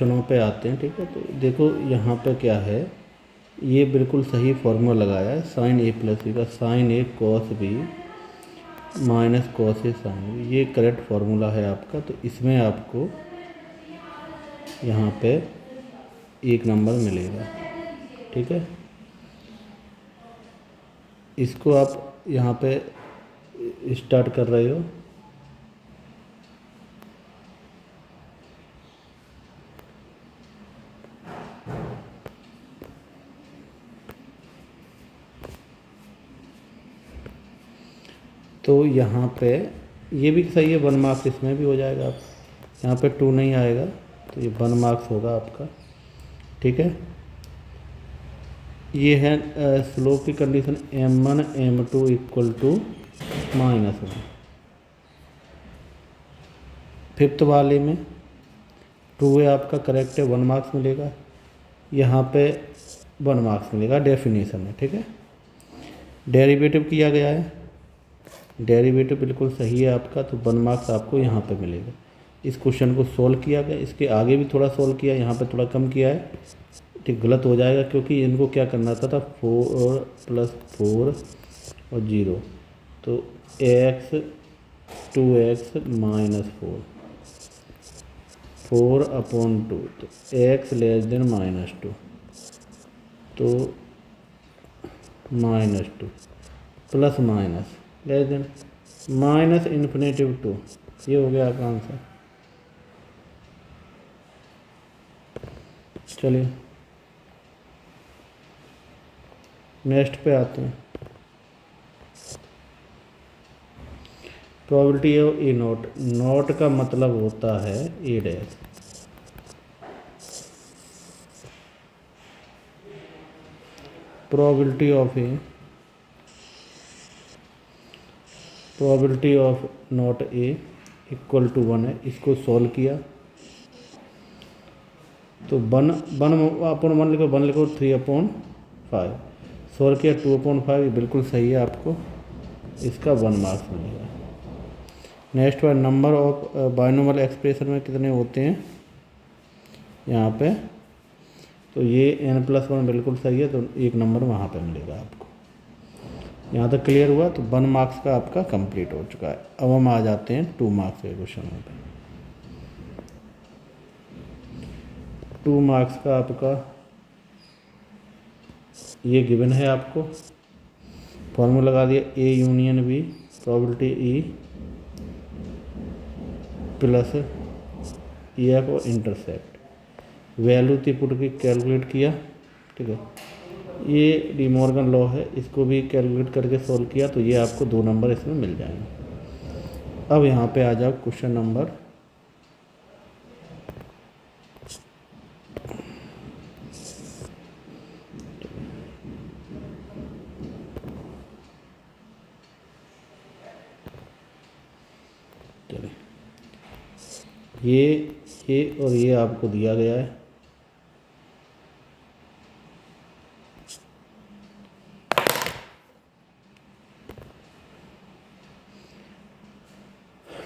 क्वेश्चनों पे आते हैं। ठीक है, तो देखो यहाँ पे क्या है, ये बिल्कुल सही फॉर्मूला लगाया है, साइन ए प्लस बी का, sign A cos B minus cos A sine B, ये करेक्ट फार्मूला है आपका। तो इसमें आपको यहाँ पे 1 नंबर मिलेगा। ठीक है, इसको आप यहाँ पे स्टार्ट कर रहे हो। तो यहाँ पे ये भी सही है, 1 मार्क्स इसमें भी हो जाएगा। आप यहाँ पे 2 नहीं आएगा, तो ये 1 मार्क्स होगा आपका। ठीक है, ये है स्लोप की condition m1 m2 equal to -1। Fifth वाले में 2 है आपका करेक्ट है, 1 मार्क्स मिलेगा। यहाँ पे 1 मार्क्स मिलेगा डेफिनेशन में। ठीक है, डेरिवेटिव किया गया है, डेरिवेटिव बिल्कुल सही है आपका, तो 1 मार्क्स आपको यहाँ पे मिलेगा। इस क्वेश्चन को सोल्व किया गया, इसके आगे भी थोड़ा सोल्व किया, यहाँ पे थोड़ा कम किया है। ठीक, गलत हो जाएगा क्योंकि इनको क्या करना था 4 + 4 और 0, तो x 2x -4 4/2, तो x <-2, तो -2 प्लस माइनस लेस देन -∞2, ये हो गया आपका आंसर। चलिए नेक्स्ट पे आते हैं। Probability of A not, not का मतलब होता है A dash. Probability of not A equal to 1 है। इसको सॉल्व किया तो 1/1 लिखो, 1 लिखो, 3/5 सॉल्व किया 2/5, ये बिल्कुल सही है आपको, इसका 1 मार्क्स मिलेगा। Next one, number of binomial expression में कितने होते हैं यहाँ पे, तो ये n+1 बिल्कुल सही है, तो 1 नंबर वहाँ पे मिलेगा आपको। यहाँ तक क्लियर हुआ, तो 1 मार्क्स का आपका कंप्लीट हो चुका है। अब हम आ जाते हैं 2 मार्क्स के क्वेश्चन पे। 2 मार्क्स का आपका ये गिवन है, आपको फॉर्मूला लगा दिया, A union B probability E plus E F और इंटरसेप्ट, वैल्यू थी पुट की, कैलकुलेट किया। ठीक है, ये डी मॉर्गन लॉ है, इसको भी कैलकुलेट करके सॉल्व किया, तो ये आपको 2 नंबर इसमें मिल जाएंगे। अब यहाँ पे आ जाओ क्वेश्चन नंबर 'ये और ये आपको दिया गया है।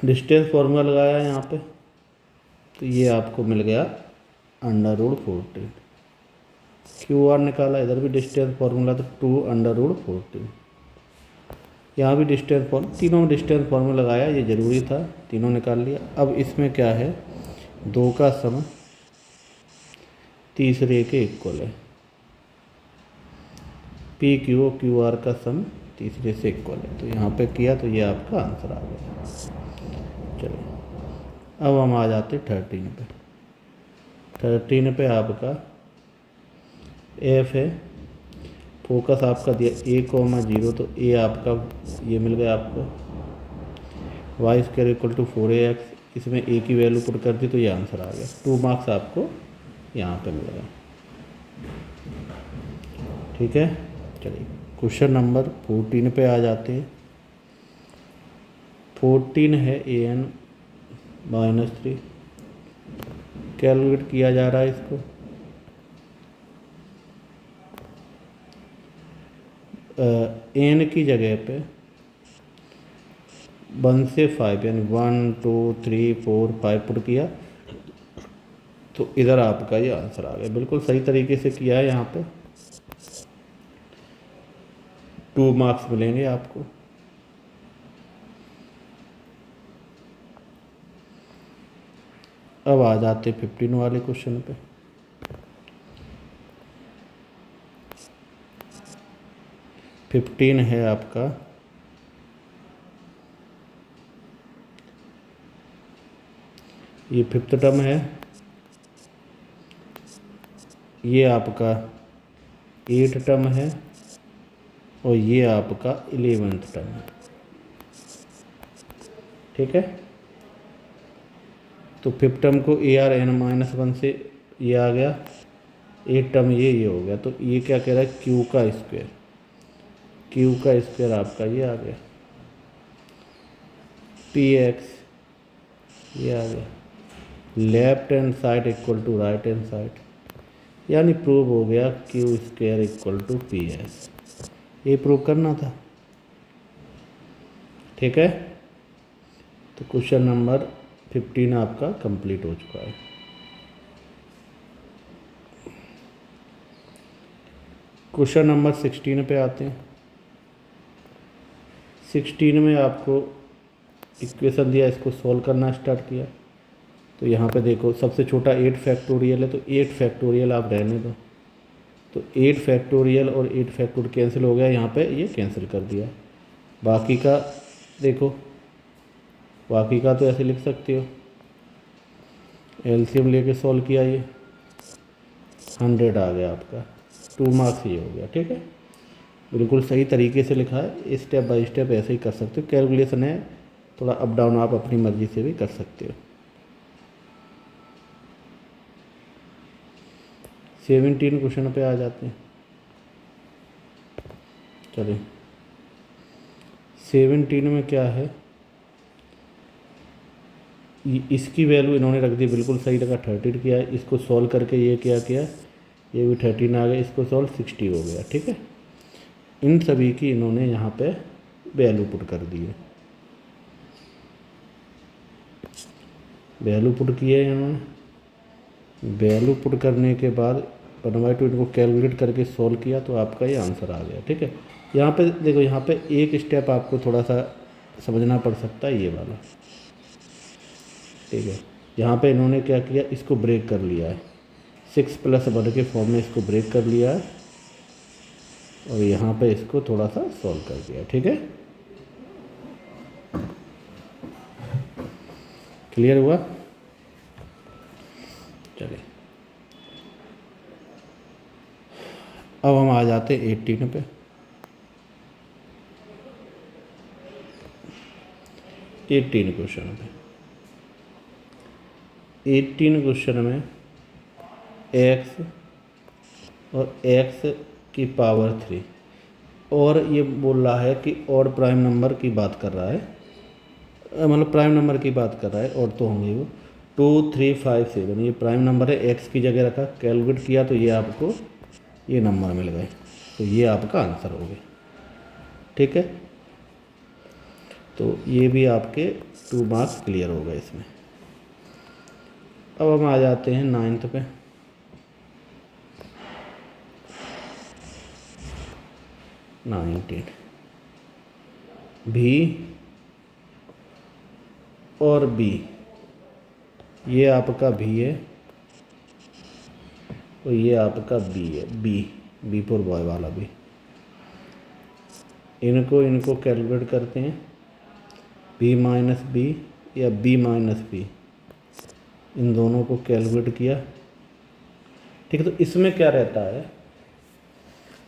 डिस्टेंस फॉर्मूला लगाया है यहाँ पे, तो ये आपको मिल गया √14। QR निकाला, इधर भी डिस्टेंस फॉर्मूला, तो 2√14। यहाँ भी डिस्टेंस तीनों में डिस्टेंस फॉर्मूला लगाया, ये ज़रूरी था, तीनों निकाल लिया। अब इसमें क्या है, 2 का सम तीसरे के इक्वल है, PQ और QR का सम तीसरे से इक्वल है, तो यहाँ पे किया, तो ये आपका आंसर आ गया। चलिए अब हम आ जाते 13 पे। 13 पे आपका F है, फोकस आपका दिया a,0, तो a आपका ये मिल गया आपको, y² = 4ax, इसमें a की वैल्यू पुट कर दी, तो ये आंसर आ गया। 2 मार्क्स आपको यहाँ पे मिल गया। ठीक है, चलिए क्वेश्चन नंबर 14 पे आ जाते हैं। 14 है an-3, कैलकुलेट किया जा रहा है इसको। n की जगह पे 1 से 5 यानी 1 2 3 4 5 पुट किया, तो इधर आपका ये आंसर आ गया, बिल्कुल सही तरीके से किया है। यहाँ पे 2 मार्क्स मिलेंगे आपको। अब आ जाते 15 वाले क्वेश्चन पे। फिफ्टीन है आपका ये 5th टर्म है, ये आपका 8th टर्म है और ये आपका 11th टर्म है। ठीक है, तो 5th टर्म को ARN-1 से ये आ गया, 8th टर्म ये हो गया। तो ये क्या कह रहा है, Q का स्क्वायर, Q का स्क्वायर आपका ये आ गया, PX ये आ गया, left hand side equal to right hand side, यानी प्रूव हो गया Q square equal to PS। ये प्रूव करना था। ठीक है, तो क्वेश्चन नंबर 15 आपका कंप्लीट हो चुका है। क्वेश्चन नंबर 16 पे आते हैं। 16 में आपको इक्वेशन दिया, इसको सॉल्व करना स्टार्ट किया। तो यहाँ पे देखो सबसे छोटा 8 फैक्टोरियल है, तो 8 फैक्टोरियल आप रहने दो। तो 8 फैक्टोरियल और 8 फैक्टोरियल कैंसिल हो गया, यहाँ पे ये कैंसिल कर दिया। बाकी का देखो, बाकी का तो ऐसे लिख सकते हो, एलसीएम लेके सॉल्व किया, ये 100 आ गया आपका, 2 मार्क्स ये हो गया। ठीक है, बिल्कुल सही तरीके से लिखा है, स्टेप बाय स्टेप ऐसे ही कर सकते हो। कैलकुलेशन है, थोड़ा अप डाउन आप अपनी मर्जी से भी कर सकते हो। 17 क्वेश्चन पे आ जाते हैं। चलिए 17 में क्या है, इसकी वैल्यू इन्होंने रख दी, बिल्कुल सही लगा, 13 किया है। इसको सॉल्व करके ये क्या किया, ये भी 13 आ गया, इसको सॉल्व 60 हो गया। ठीक है, इन सभी की इन्होंने यहाँ पे वैल्यू पुट कर दी है, वैल्यू पुट किए है इन्होंने। वैल्यू पुट करने के बाद 1/2 इनको कैलकुलेट करके सॉल्व किया, तो आपका ये आंसर आ गया। ठीक है, यहाँ पे देखो, यहाँ पे एक स्टेप आपको थोड़ा सा समझना पड़ सकता है, ये वाला। ठीक है, यहाँ पे इन्होंने क्या किया, इसको ब्रेक कर लिया है, 6+1 के फॉर्म में इसको ब्रेक कर लिया है, और यहाँ पे इसको थोड़ा सा सॉल्व कर दिया। ठीक है, क्लियर हुआ। चलिए अब हम आ जाते 18 पे। 18 क्वेश्चन पे, 18 क्वेश्चन में x और x की पावर 3, और ये बोल रहा है कि और प्राइम नंबर की बात कर रहा है, मतलब प्राइम नंबर की बात कर रहा है, और तो होंगे वो 2 3 5 7, ये प्राइम नंबर है, x की जगह रखा, कैलकुलेट किया, तो ये आपको ये नंबर मिल गए, तो ये आपका आंसर हो गया। ठीक है, तो ये भी आपके 2 मार्क्स क्लियर हो गए इसमें। अब हम आ जाते हैं 9th पे। 19 भी और बी, ये आपका भी है और ये आपका बी है, बी फॉर बॉय वाला भी। इनको कैलकुलेट करते हैं, बी माइनस बी या बी माइनस बी, इन दोनों को कैलकुलेट किया। ठीक है, तो इसमें क्या रहता है,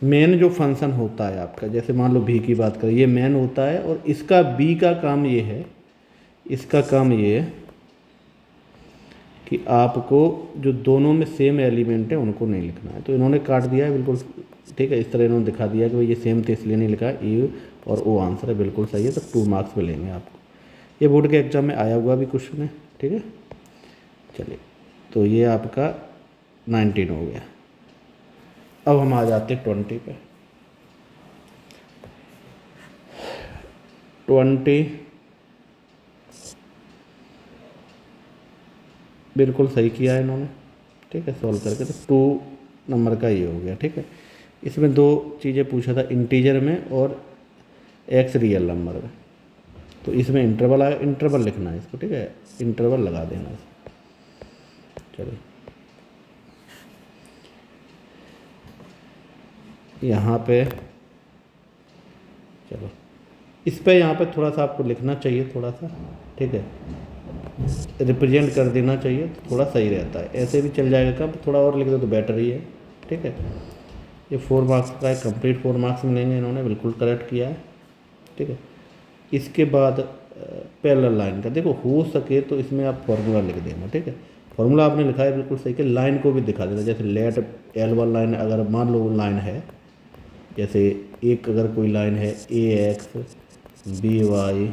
मेन जो फंक्शन होता है आपका, जैसे मान लो भी की बात करें, ये मेन होता है, और इसका बी का काम ये है, इसका काम ये है कि आपको जो दोनों में सेम एलिमेंट है उनको नहीं लिखना है। तो इन्होंने काट दिया है बिल्कुल। ठीक है, इस तरह इन्होंने दिखा दिया कि भाई ये सेम थे इसलिए नहीं लिखा है, ए और ओ आंसर है, बिल्कुल सही है, तो 2 मार्क्स मिलेंगे आपको। ये बोर्ड के एग्जाम में आया हुआ भी क्वेश्चन है। ठीक है, चलिए, तो ये आपका 19 हो गया। अब हम आ जाते 20 पे। 20 बिल्कुल सही किया है इन्होंने, ठीक है, सॉल्व करके तो 2 नंबर का ये हो गया। ठीक है, इसमें 2 चीज़ें पूछा था, इंटीजर में और एक्स रियल नंबर में। तो इसमें इंटरवल आया, इंटरवल लिखना है इसको। ठीक है, इंटरवल लगा देना इसको। चलिए यहाँ पे, चलो इस पे यहाँ पे थोड़ा सा आपको लिखना चाहिए थोड़ा सा। ठीक है, रिप्रेजेंट कर देना चाहिए तो थोड़ा सही रहता है। ऐसे भी चल जाएगा, कब थोड़ा और लिख दो तो बेटर ही है। ठीक है, ये 4 मार्क्स का है, कंप्लीट 4 मार्क्स मिलेंगे, इन्होंने बिल्कुल करेक्ट किया है। ठीक है, इसके बाद पैरेलल लाइन का देखो, हो सके तो इसमें आप फॉर्मूला लिख देना। ठीक है, फॉर्मूला आपने लिखा है बिल्कुल सही, कि लाइन को भी दिखा देना। जैसे लेट L1 लाइन, अगर मान लो लाइन है, जैसे एक अगर कोई लाइन है AX BY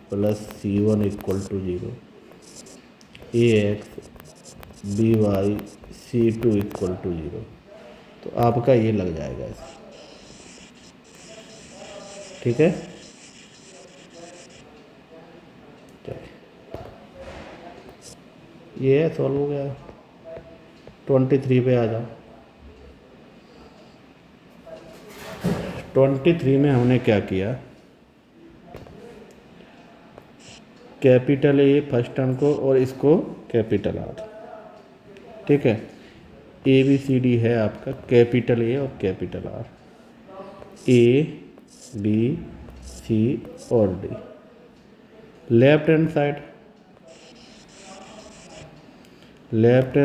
plus C1 equal to 0, AX BY C2 equal to 0, तो आपका ये लग जाएगा इसमें। ठीक है, ये है, सॉल्व हो गया। 23 पे आ जाओ। 23 में हमने क्या किया, कैपिटल ए फर्स्ट टर्म को और इसको कैपिटल आर। ठीक है, ABCD है आपका कैपिटल ए और कैपिटल आर, ABC और D। लेफ्ट हैंड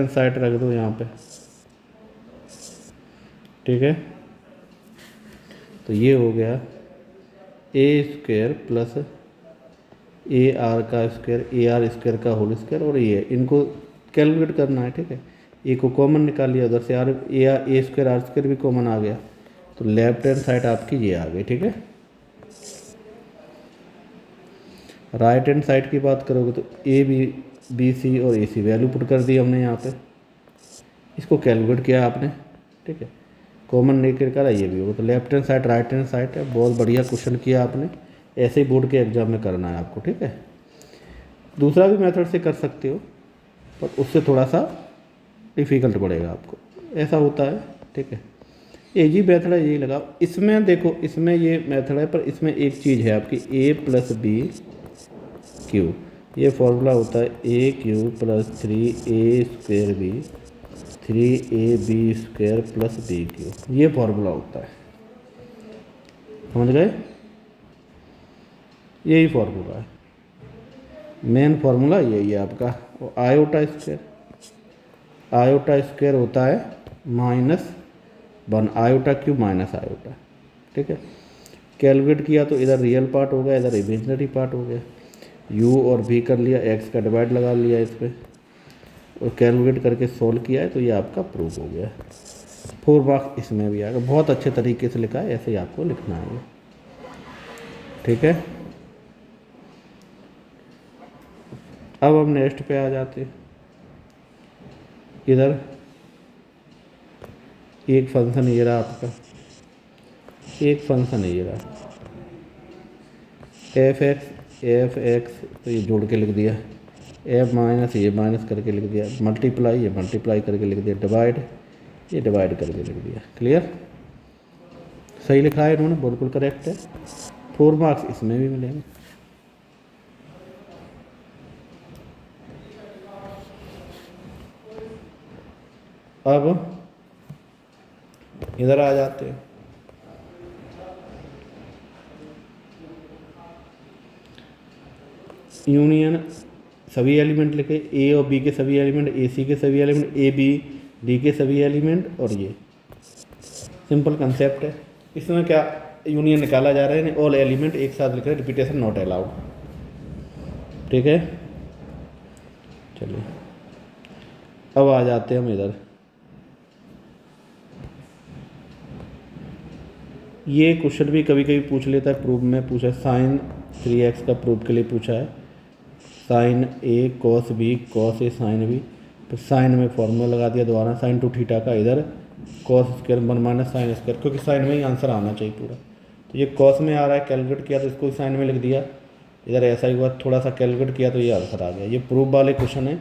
साइड रख दो यहाँ पे। ठीक है, तो ये हो गया A² प्लस AR का स्क्वायर, AR स्क्वायर का होल स्क्वायर, और ये इनको कैलकुलेट करना है। ठीक है, ए को कॉमन निकाल लिया, उधर से A² R² भी कॉमन आ गया, तो लेफ्ट हैंड साइड आपकी ये आ गई। ठीक है, राइट हैंड साइड की बात करोगे तो ABC और AC वैल्यू पुट कर दी हमने यहाँ पे, इसको कैलकुलेट किया आपने। ठीक है, कॉमन लेकर करा, ये भी होगा। तो left hand side right hand side है। बहुत बढ़िया क्वेश्चन किया आपने, ऐसे ही बोर्ड के एग्जाम में करना है आपको। ठीक है, दूसरा भी मेथड से कर सकते हो, पर उससे थोड़ा सा डिफ़िकल्ट पड़ेगा आपको, ऐसा होता है। ठीक है, एक ही मेथड है, यही लगाओ। इसमें देखो, इसमें ये मेथड है, पर इसमें एक चीज़ है आपकी A प्लस BQ, ये फॉर्मूला होता है AQ plus 3A² B 3AB² plus BQ, ये फॉर्मूला होता है। समझ गए, यही फार्मूला है, मेन फार्मूला यही है आपका। और आयोटा स्क्वायर होता है -1 आयोटा क्यूब माइनस आयोटा। ठीक है, कैलकुलेट किया तो इधर रियल पार्ट हो गया, इधर इमेजिनरी पार्ट हो गया। u और v कर लिया, x का डिवाइड लगा लिया इस पर, और कैलकुलेट करके सोल्व किया है, तो ये आपका प्रूफ हो गया। 4 मार्क्स इसमें भी आएगा। बहुत अच्छे तरीके से लिखा है, ऐसे ही आपको लिखना है। ठीक है, अब हम नेक्स्ट पे आ जाते हैं। इधर एक फंक्शन ये रहा आपका, एक फंक्शन ये रहा f(x), तो ये जोड़ के लिख दिया, f माइनस ये माइनस करके लिख दिया, मल्टीप्लाई ये मल्टीप्लाई करके लिख दिया, डिवाइड ये डिवाइड करके लिख दिया। क्लियर, सही लिखा है इन्होंने, बिल्कुल करेक्ट है। 4 मार्क्स इसमें भी मिलेंगे। अब इधर आ जाते हैं। यूनियन, सभी एलिमेंट लिखे, ए और बी के सभी एलिमेंट, ए सी के सभी एलिमेंट, ए बी डी के सभी एलिमेंट, और ये सिंपल कंसेप्ट है। इसमें क्या यूनियन निकाला जा रहा है, ऑल एलिमेंट एक साथ लिख रहे, रिपीटेशन नॉट अलाउड। ठीक है, चलिए अब आ जाते हैं हम इधर। ये क्वेश्चन भी कभी कभी पूछ लेता है, प्रूफ में पूछा है, साइन 3x का प्रूफ के लिए पूछा है, sine A cos B cos A sine B, फिर साइन में फॉर्मूला लगा दिया दोबारा, साइन 2 थीटा का, इधर cos square 1 minus sine square, क्योंकि साइन में ही आंसर आना चाहिए पूरा। तो ये कॉस में आ रहा है, कैलकुलेट किया तो इसको साइन में लिख दिया, इधर ऐसा ही हुआ, थोड़ा सा कैलकुलेट किया तो ये आंसर आ गया। ये प्रूफ वाले क्वेश्चन है,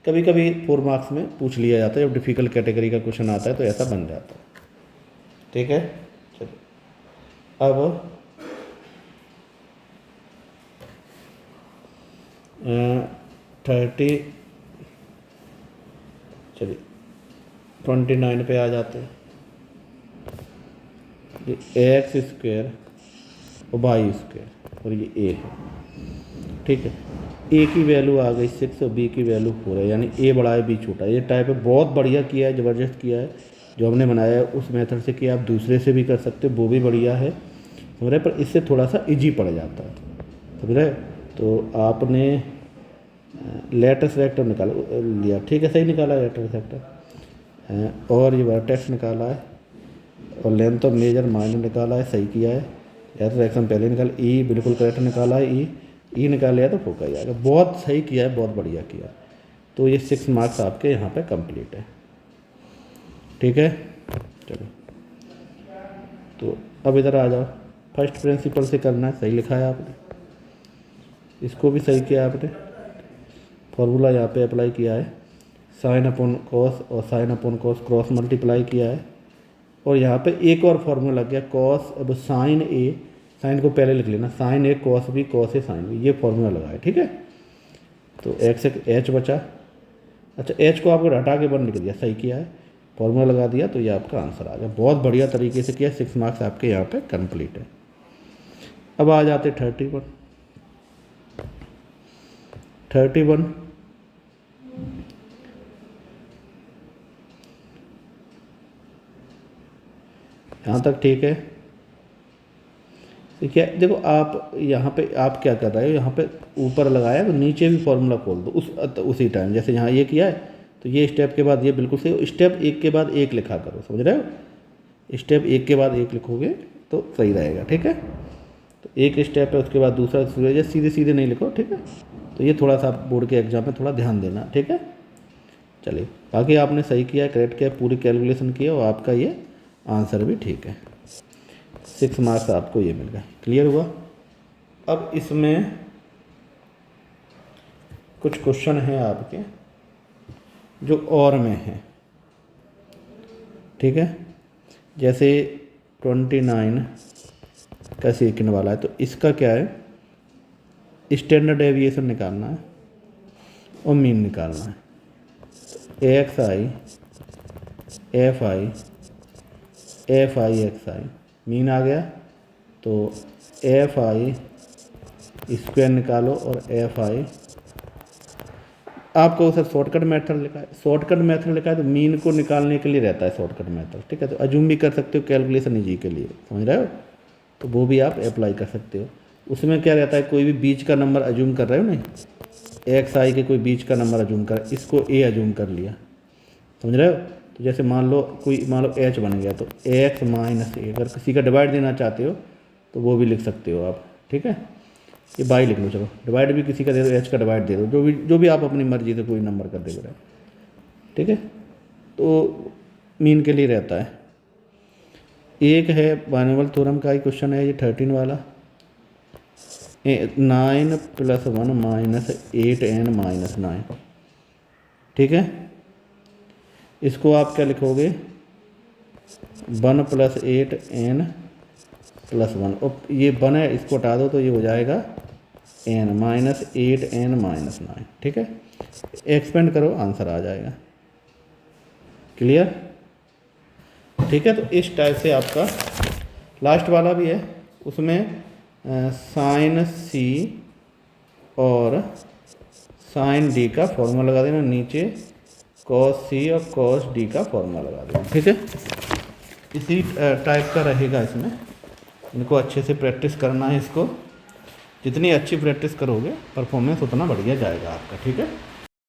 कभी कभी 4 मार्क्स में पूछ लिया जाता है, जब डिफ़िकल्ट कैटेगरी का क्वेश्चन आता है तो ऐसा बन जाता है। ठीक है, चलिए अब 30 चलिए 29 पे आ जाते हैं। ये एक्स स्क्वायर और वाई स्क्वायर और ये ए है। ठीक है, ए की वैल्यू आ गई 6 और बी की वैल्यू 4 है, यानी ए बड़ा है बी छोटा है। ये टाइप है, बहुत बढ़िया किया है, ज़बरदस्त किया है। जो हमने बनाया है उस मेथड से किया, आप दूसरे से भी कर सकते हो, वो भी बढ़िया है, समझ रहे। पर इससे थोड़ा सा इजी पड़ जाता है, समझ रहे। तो आपने लेटेस्ट वेक्टर निकाला लिया, ठीक है, सही निकाला लेटेस्ट वेक्टर, और ये वर्टेक्स निकाला है, और लेंथ ऑफ मेजर माइनर निकाला है, सही किया है। लेटेस्ट वेक्टर पहले निकाला, ई बिल्कुल करेक्ट निकाला है, ई निकाल लिया तो फोका ही आएगा। बहुत सही किया है, बहुत बढ़िया किया। तो ये 6 मार्क्स आपके यहाँ पे कंप्लीट है। ठीक है, चलो तो अब इधर आ जाओ। फर्स्ट प्रिंसिपल से करना है, सही लिखा है आपने, इसको भी सही किया आपने। फॉर्मूला यहाँ पे अप्लाई किया है, साइन अपॉन कॉस और sine upon cos cross multiply किया है। और यहाँ पे एक और फार्मूला लग गया कॉस, अब साइन ए, साइन को पहले लिख लेना, sign A cos B cos A sine B, ये फार्मूला लगा है। ठीक है, तो एक्स एच बचा। अच्छा, एच को आपको हटा के 1 लिख दिया, सही किया है, फार्मूला लगा दिया, तो ये आपका आंसर आ गया। बहुत बढ़िया तरीके से किया, 6 मार्क्स आपके यहाँ पे कंप्लीट है। अब आ जाते 31। यहाँ तक ठीक है। ठीक है, देखो आप यहाँ पे आप क्या कर रहे हो, यहाँ पे ऊपर लगाया तो नीचे भी फॉर्मूला खोल दो उसी टाइम। जैसे यहाँ ये किया है तो ये स्टेप के बाद ये बिल्कुल सही, स्टेप एक के बाद एक लिखा करो, समझ रहे हो। स्टेप एक के बाद एक लिखोगे तो सही रहेगा। ठीक है, तो एक स्टेप है, उसके बाद दूसरा, सीधे सीधे नहीं लिखो। ठीक है, तो ये थोड़ा सा बोर्ड के एग्जाम में थोड़ा ध्यान देना। ठीक है, चलिए बाकी आपने सही किया, करेक्ट किया, पूरी कैलकुलेशन किया, और आपका ये आंसर भी ठीक है। 6 मार्क्स आपको ये मिल गए। क्लियर हुआ। अब इसमें कुछ क्वेश्चन हैं आपके जो और में हैं। ठीक है, जैसे 29 का सेकंड वाला है, तो इसका क्या है, स्टैंडर्ड डेविएशन निकालना है और मीन निकालना है। X i f i x i, mean आ गया तो एफ आई स्क्वायर निकालो, और एफ आई आपको सर शॉर्टकट मेथड लिखा है, शॉर्टकट मेथड लिखा है तो मीन को निकालने के लिए रहता है शॉर्टकट मेथड। ठीक है, तो अजूम भी कर सकते हो कैलकुलेशन इजी के लिए, समझ रहे हो, तो वो भी आप अप्लाई कर सकते हो। उसमें क्या रहता है, कोई भी बीच का नंबर अजूम कर रहे हो, नहीं एक्स आई के कोई बीच का नंबर अजूम कर, इसको ए अजूम कर लिया, समझ रहे हो। तो जैसे मान लो एच बन गया, तो एक्स माइनस ए, अगर किसी का डिवाइड देना चाहते हो तो वो भी लिख सकते हो आप। ठीक है, ये बाई लिख लो, चलो डिवाइड भी किसी का दे दो, एच का डिवाइड दे दो, जो भी आप अपनी मर्जी से कोई नंबर कर देगा। ठीक है, तो मीन के लिए रहता है। एक है बाइनोमियल थ्योरम का ही क्वेश्चन है ये 13 वाला, 9 + 1 - 8n - 9। ठीक है, इसको आप क्या लिखोगे, 1 + 8n + 1, और ये 1 है, इसको हटा दो तो ये हो जाएगा n -8n - 9। ठीक है, एक्सपेंड करो, आंसर आ जाएगा। क्लियर। ठीक है, तो इस टाइप से आपका लास्ट वाला भी है, उसमें साइन सी और साइन डी का फॉर्मूला लगा देना, नीचे कॉस सी और कॉस डी का फॉर्मूला लगा देना। ठीक है, इसी टाइप का रहेगा इसमें, इनको अच्छे से प्रैक्टिस करना है। इसको जितनी अच्छी प्रैक्टिस करोगे परफॉर्मेंस उतना बढ़िया जाएगा आपका। ठीक है।